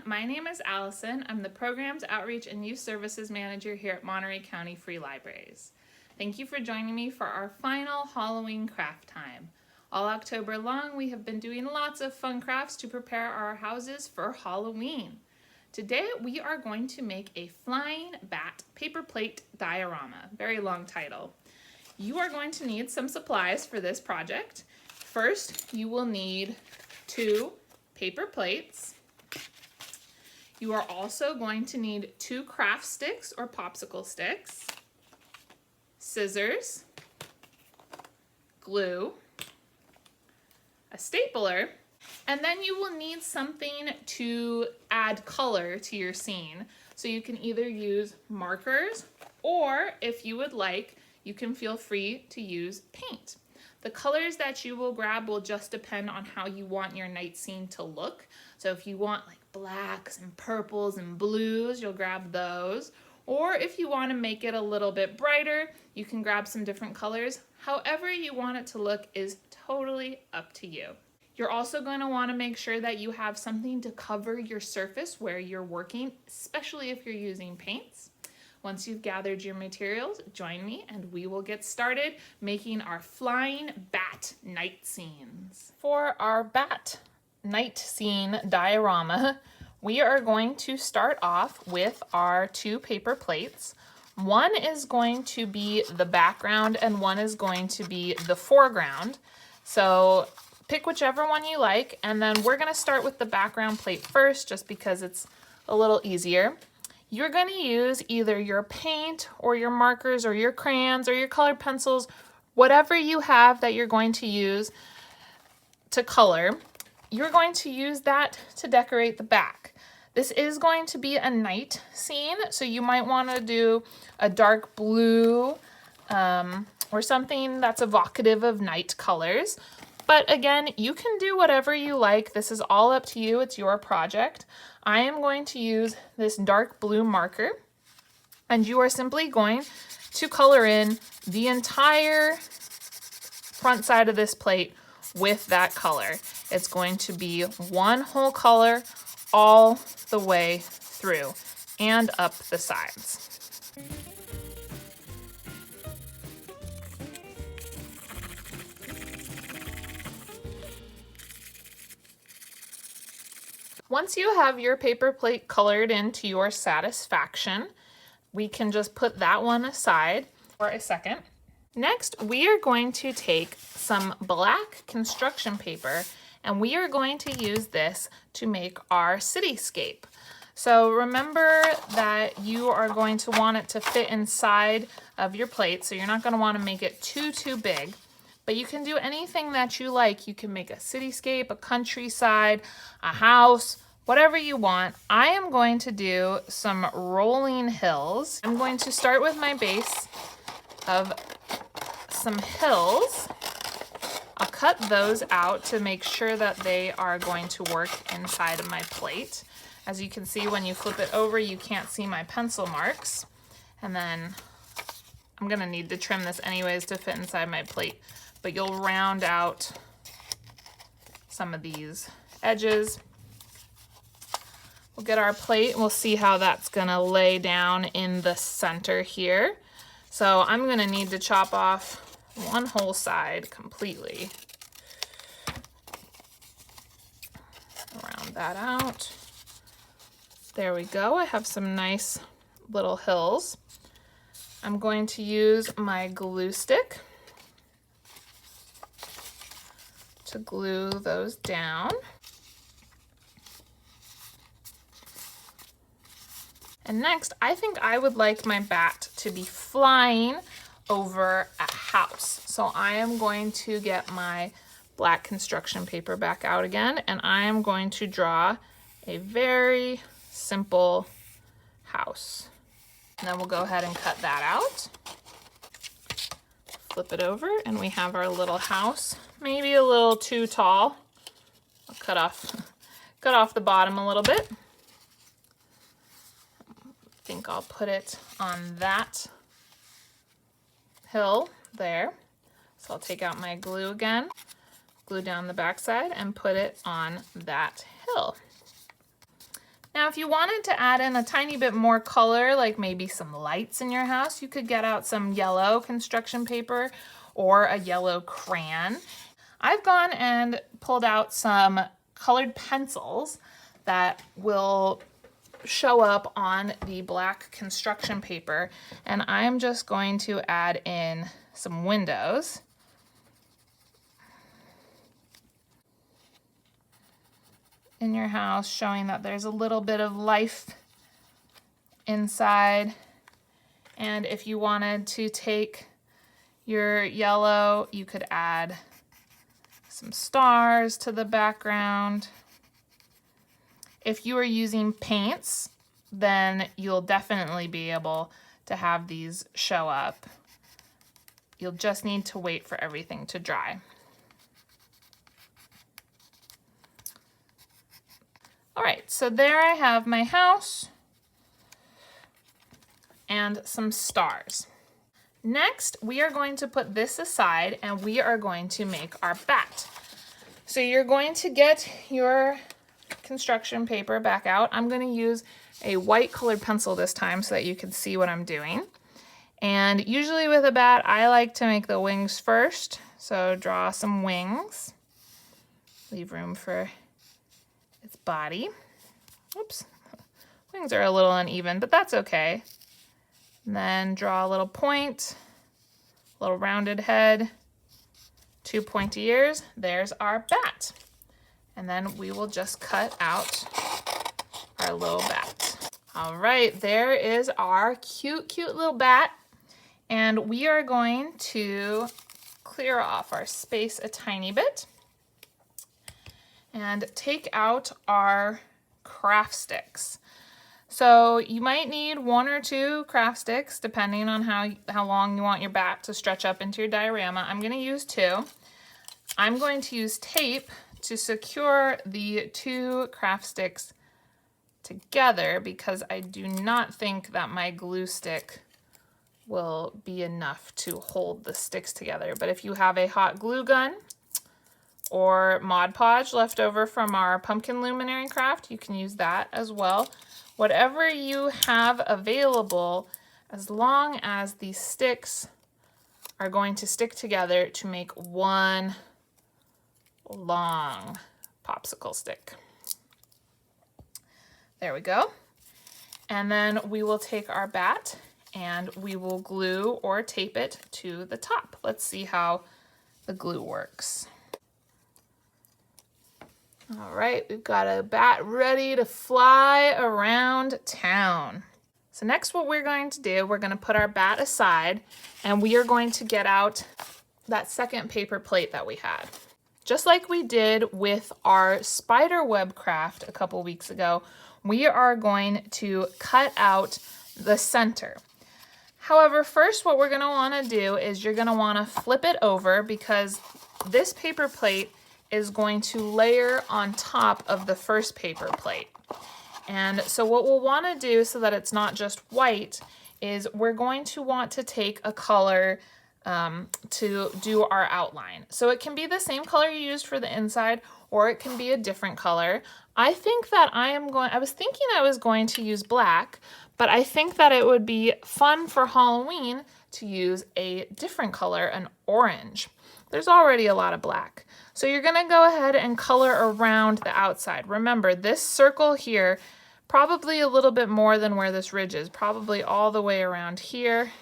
my name is Allison. I'm the Programs, Outreach, and Youth Services Manager here at Monterey County Free Libraries. Thank you for joining me for our final Halloween craft time. All October long, we have been doing lots of fun crafts to prepare our houses for Halloween. Today, we are going to make a flying bat paper plate diorama. Very long title. You are going to need some supplies for this project. First, you will need 2 paper plates. You are also going to need 2 craft sticks or popsicle sticks, scissors, glue, a stapler, and then you will need something to add color to your scene. So you can either use markers, or if you would like, you can feel free to use paint. The colors that you will grab will just depend on how you want your night scene to look. So if you want like blacks and purples and blues, you'll grab those. Or if you want to make it a little bit brighter, you can grab some different colors. However you want it to look is totally up to you. You're also going to want to make sure that you have something to cover your surface where you're working, especially if you're using paints. Once you've gathered your materials, join me and we will get started making our flying bat night scenes. For our bat night scene diorama, we are going to start off with our 2 paper plates. One is going to be the background and one is going to be the foreground. So pick whichever one you like, and then we're going to start with the background plate first just because it's a little easier. You're going to use either your paint or your markers or your crayons or your colored pencils, whatever you have that you're going to use to color. You're going to use that to decorate the back. This is going to be a night scene, so you might want to do a dark blue or something that's evocative of night colors. But again, you can do whatever you like. This is all up to you. It's your project. I am going to use this dark blue marker, and you are simply going to color in the entire front side of this plate with that color. It's going to be one whole color all the way through and up the sides. Once you have your paper plate colored in to your satisfaction, we can just put that one aside for a second. Next, we are going to take some black construction paper and we are going to use this to make our cityscape. So remember that you are going to want it to fit inside of your plate, so you're not going to want to make it too big. But you can do anything that you like. You can make a cityscape, a countryside, a house, whatever you want. I am going to do some rolling hills. I'm going to start with my base of some hills. I'll cut those out to make sure that they are going to work inside of my plate. As you can see, when you flip it over, you can't see my pencil marks. And then I'm gonna need to trim this anyways to fit inside my plate. But you'll round out some of these edges. We'll get our plate and we'll see how that's gonna lay down in the center here. So I'm gonna need to chop off one whole side completely. Round that out. There we go. I have some nice little hills. I'm going to use my glue stick to glue those down. And next, I think I would like my bat to be flying over a house. So I am going to get my black construction paper back out again, and I am going to draw a very simple house. And then we'll go ahead and cut that out. Flip it over and we have our little house. Maybe a little too tall. I'll cut off the bottom a little bit. I think I'll put it on that hill there. So I'll take out my glue again, glue down the backside and put it on that hill. Now, if you wanted to add in a tiny bit more color, like maybe some lights in your house, you could get out some yellow construction paper or a yellow crayon. I've gone and pulled out some colored pencils that will show up on the black construction paper, and I'm just going to add in some windows. In your house, showing that there's a little bit of life inside. And if you wanted to take your yellow, you could add some stars to the background. If you are using paints, then you'll definitely be able to have these show up. You'll just need to wait for everything to dry. All right, so there I have my house and some stars. Next, we are going to put this aside and we are going to make our bat. So you're going to get your construction paper back out. I'm going to use a white colored pencil this time so that you can see what I'm doing. And usually with a bat, I like to make the wings first. So draw some wings. Leave room for its body. Oops, wings are a little uneven, but that's okay. And then draw a little point, a little rounded head, 2 pointy ears. There's our bat. And then we will just cut out our little bat. All right, there is our cute, cute little bat. And we are going to clear off our space a tiny bit and take out our craft sticks. So you might need 1 or 2 craft sticks depending on how long you want your bat to stretch up into your diorama. I'm going to use 2. I'm going to use tape to secure the 2 craft sticks together because I do not think that my glue stick will be enough to hold the sticks together. But if you have a hot glue gun or Mod Podge left over from our pumpkin luminary craft, you can use that as well. Whatever you have available, as long as the sticks are going to stick together to make one long popsicle stick. There we go. And then we will take our bat and we will glue or tape it to the top. Let's see how the glue works. All right, we've got a bat ready to fly around town. So next what we're going to do, we're going to put our bat aside and we are going to get out that second paper plate that we had. Just like we did with our spider web craft a couple weeks ago, we are going to cut out the center. However, first what we're going to want to do is you're going to want to flip it over because this paper plate is going to layer on top of the first paper plate. And so what we'll want to do so that it's not just white is we're going to want to take a color to do our outline. So it can be the same color you used for the inside or it can be a different color. I think that I was thinking I was going to use black, but I think that it would be fun for Halloween to use a different color, an orange. There's already a lot of black. So you're gonna go ahead and color around the outside. Remember, this circle here, probably a little bit more than where this ridge is, probably all the way around here,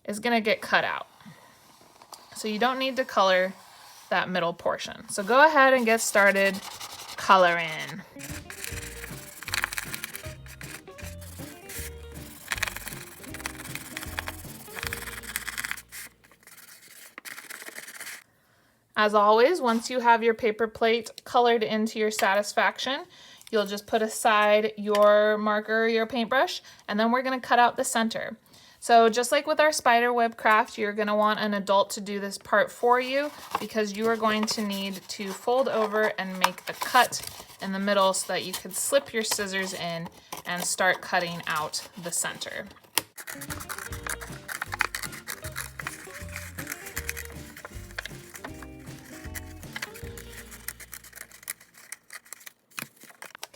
is gonna get cut out. So you don't need to color that middle portion. So go ahead and get started coloring. As always, once you have your paper plate colored into your satisfaction, you'll just put aside your marker, your paintbrush, and then we're going to cut out the center. So just like with our spider web craft, you're going to want an adult to do this part for you because you are going to need to fold over and make a cut in the middle so that you can slip your scissors in and start cutting out the center.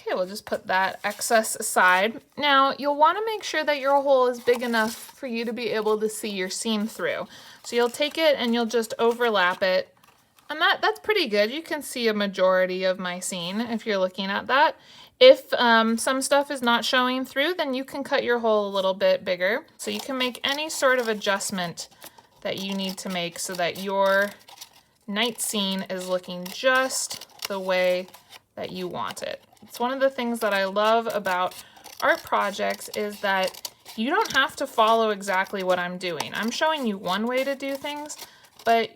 Okay, we'll just put that excess aside. Now, you'll want to make sure that your hole is big enough for you to be able to see your scene through. So you'll take it and you'll just overlap it. And that's pretty good. You can see a majority of my scene if you're looking at that. If some stuff is not showing through, then you can cut your hole a little bit bigger. So you can make any sort of adjustment that you need to make so that your night scene is looking just the way that you want it. It's one of the things that I love about art projects is that you don't have to follow exactly what I'm doing. I'm showing you one way to do things, but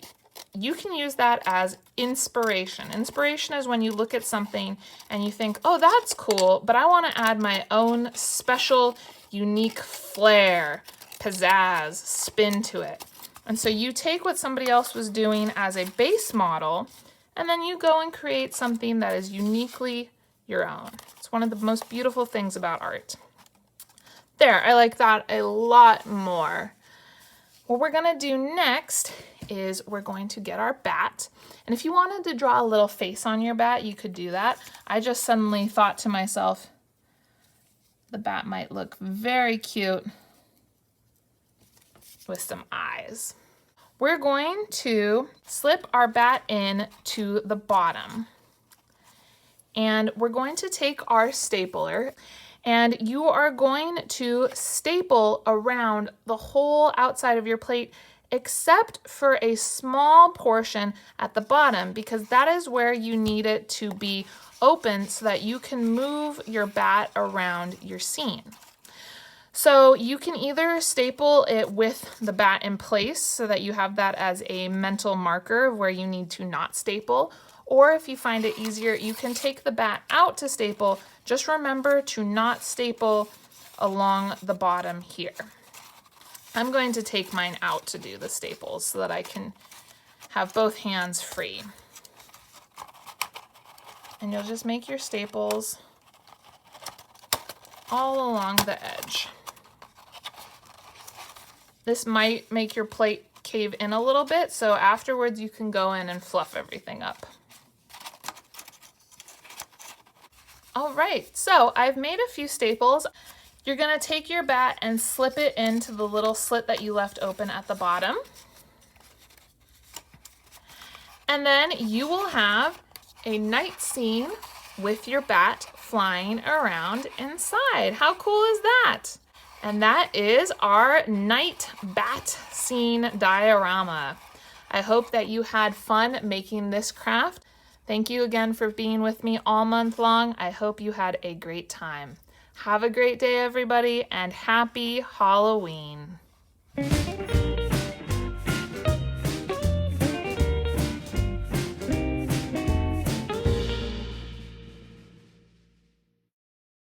you can use that as inspiration. Inspiration is when you look at something and you think, oh, that's cool, but I want to add my own special, unique flair, pizzazz, spin to it. And so you take what somebody else was doing as a base model, and then you go and create something that is uniquely your own. It's one of the most beautiful things about art. There, I like that a lot more. What we're gonna do next is we're going to get our bat. And if you wanted to draw a little face on your bat, you could do that. I just suddenly thought to myself, the bat might look very cute with some eyes. We're going to slip our bat in to the bottom. And we're going to take our stapler and you are going to staple around the whole outside of your plate except for a small portion at the bottom because that is where you need it to be open so that you can move your bat around your scene. So you can either staple it with the bat in place so that you have that as a mental marker of where you need to not staple, or if you find it easier, you can take the bat out to staple. Just remember to not staple along the bottom here. I'm going to take mine out to do the staples so that I can have both hands free. And you'll just make your staples all along the edge. This might make your plate cave in a little bit, so afterwards you can go in and fluff everything up. All right, so I've made a few staples. You're gonna take your bat and slip it into the little slit that you left open at the bottom. And then you will have a night scene with your bat flying around inside. How cool is that? And that is our night bat scene diorama. I hope that you had fun making this craft. Thank you again for being with me all month long. I hope you had a great time. Have a great day, everybody, and happy Halloween.